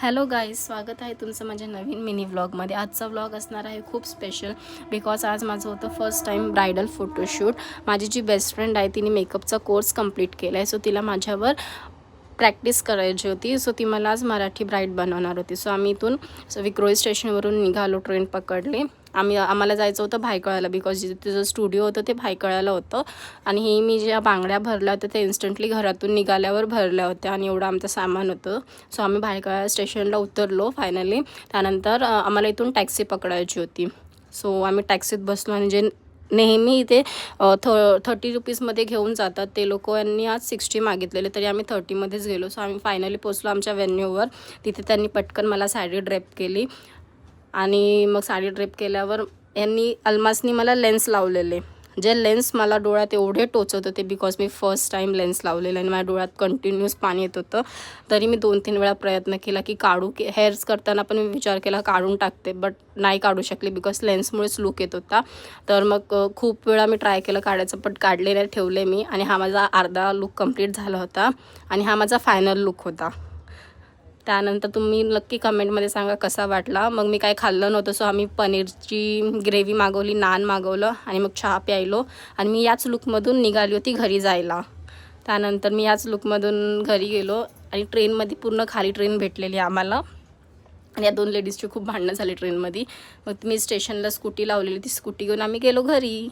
Hello guys, स्वागत आहे तुमचं माझ्या नवीन मिनी व्लॉगमध्ये। आजचा व्लॉग असणार आहे खूप स्पेशल बिकॉज आज माझं होतं फर्स्ट टाईम ब्रायडल फोटोशूट। माझी जी बेस्ट फ्रेंड आहे तिने मेकअपचा कोर्स कंप्लीट केला आहे, सो तिला माझ्यावर प्रॅक्टिस करायची होती। सो ती मला आज मराठी ब्राईड बनवणार होती। सो आम्ही इथून विक्रोळी स्टेशनवरून निघालो, ट्रेन पकडली। आम्हाला जायचं होतं भायखळ्याला बिकॉज जिथे तिचं स्टुडिओ होतं ते भायखळ्याला होतं। आणि मी ज्या बांगड्या भरल्या होत्या त्या इन्स्टंटली घरातून निघाल्यावर भरल्या होत्या आणि एवढं आमचं सामान होतं। सो आम्ही भायखळा स्टेशनला उतरलो फायनली। त्यानंतर आम्हाला इथून टॅक्सी पकडायची होती। सो आम्ही टॅक्सीत बसलो आणि जे नेहमी इथे 30 रुपीजमध्ये घेऊन जातात ते लोक यांनी आज 60 मागितलेले, तरी आम्ही 30मध्येच गेलो। सो आम्ही फायनली पोचलो आमच्या व्हेन्यूवर। तिथे त्यांनी पटकन मला साडी ड्रेप केली आणि मग साडी ड्रेप केल्यावर यांनी अल्मासनी मला लेन्स लावलेले। जे लेन्स मला डोळ्यात एवढे टोचत होते because me first time lens लावलेले आणि माझ्या डोळ्यात कंटिन्यूअस पाणी येत होतं। तरी मी 2-3 वेळा प्रयत्न केला की हेअर्स करताना पण मी विचार केला काढून टाकते, बट नाही काढू शकले बिकॉज लेन्समुळेच लुक येत होता। तर मग खूप वेळा मी ट्राय केलं काढायचं, पण काढलेले ठेवले मी आणि हा माझा अर्धा लुक कंप्लीट झाला होता आणि हा माझा फायनल लुक होता। त्यानंतर तुम्ही नक्की कमेंटमध्ये सांगा कसा वाटला। मग मी काय खाल्लं नव्हतं, सो आम्ही पनीरची ग्रेव्ही मागवली, नान मागवलं आणि मग चहा प्यायलो आणि मी याच लुकमधून निघाली होती घरी जायला। त्यानंतर मी याच लुकमधून घरी गेलो आणि ट्रेनमध्ये पूर्ण खाली ट्रेन भेटलेली आम्हाला आणि या 2 लेडीजची खूप भांडणं झाली ट्रेनमध्ये। मग मी स्टेशनला स्कूटी लावलेली, ती स्कूटी घेऊन आम्ही गेलो घरी।